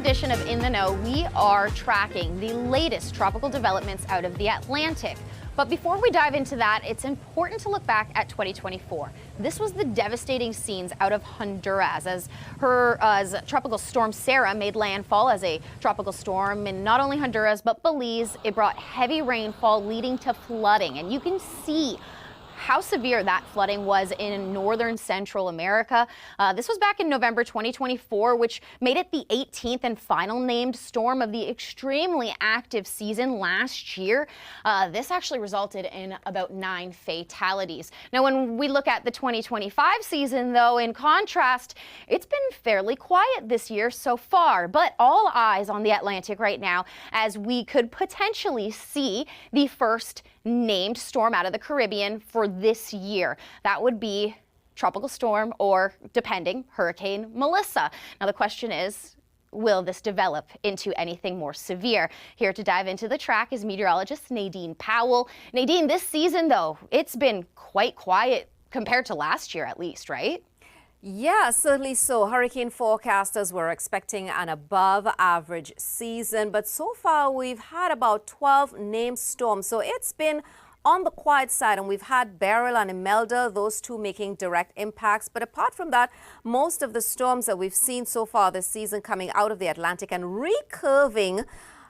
edition of In the Know, we are tracking the latest tropical developments out of the Atlantic. But before we dive into that, it's important to look back at 2024. This was the devastating scenes out of Honduras as tropical storm Sarah made landfall as a tropical storm in not only Honduras but Belize. It brought heavy rainfall leading to flooding, and you can see how severe that flooding was in northern Central America. This was back in November 2024, which made it the 18th and final named storm of the extremely active season last year. This actually resulted in about 9 fatalities. Now, when we look at the 2025 season, though, in contrast, it's been fairly quiet this year so far, but all eyes on the Atlantic right now as we could potentially see the first named storm out of the Caribbean for this year. That would be tropical storm or, depending, Hurricane Melissa. Now the question is, will this develop into anything more severe? Here to dive into the track is meteorologist Nadine Powell. Nadine, this season though, it's been quite quiet compared to last year at least, right? Yeah, certainly so. Hurricane forecasters were expecting an above average season, but so far we've had about 12 named storms. So it's been on the quiet side, and we've had Beryl and Imelda, those two making direct impacts. But apart from that, most of the storms that we've seen so far this season coming out of the Atlantic and recurving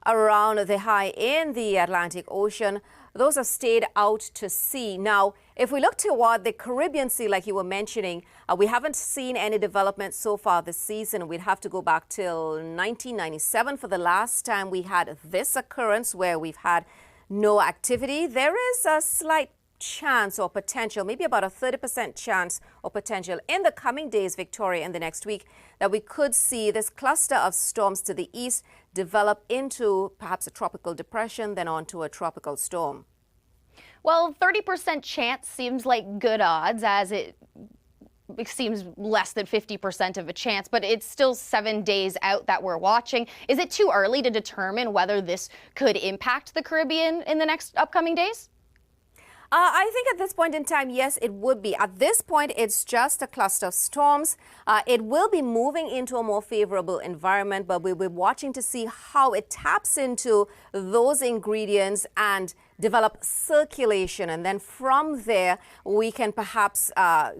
around the high in the Atlantic Ocean, those have stayed out to sea. Now, if we look toward the Caribbean Sea, like you were mentioning, we haven't seen any development so far this season. We'd have to go back till 1997 for the last time we had this occurrence where we've had no activity. There is a slight chance or potential, maybe about a 30% chance or potential in the coming days, Victoria, in the next week, that we could see this cluster of storms to the east develop into perhaps a tropical depression, then onto a tropical storm. Well, 30% chance seems like good odds, as it seems less than 50% of a chance, but it's still 7 days out that we're watching. Is it too early to determine whether this could impact the Caribbean in the next upcoming days? I think at this point in time, yes, it would be. At this point, it's just a cluster of storms. It will be moving into a more favorable environment, but we'll be watching to see how it taps into those ingredients and develop circulation. And then from there, we can perhaps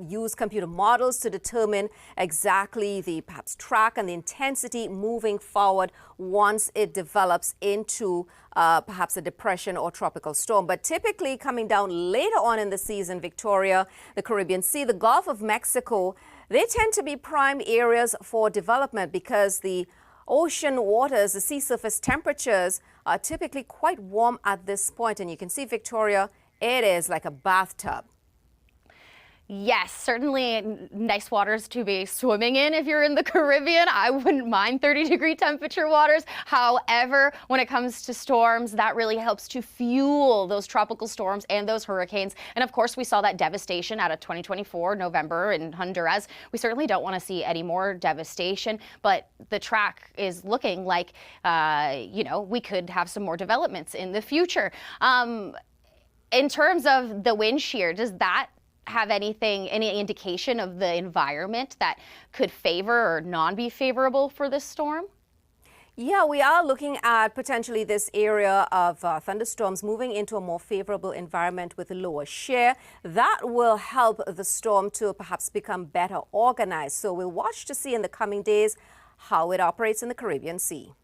use computer models to determine exactly the perhaps track and the intensity moving forward once it develops into perhaps a depression or tropical storm. But typically coming down later on in the season, Victoria, the Caribbean Sea, the Gulf of Mexico, they tend to be prime areas for development because the ocean waters, the sea surface temperatures are typically quite warm at this point. And you can see, Victoria, it is like a bathtub. Yes, certainly nice waters to be swimming in if you're in the Caribbean. I wouldn't mind 30-degree temperature waters. However, when it comes to storms, that really helps to fuel those tropical storms and those hurricanes. And of course, we saw that devastation out of 2024, November in Honduras. We certainly don't want to see any more devastation, but the track is looking like, we could have some more developments in the future. In terms of the wind shear, does that have any indication of the environment that could favor or non-be favorable for this storm? Yeah, we are looking at potentially this area of thunderstorms moving into a more favorable environment with a lower shear. That will help the storm to perhaps become better organized. So we'll watch to see in the coming days how it operates in the Caribbean Sea.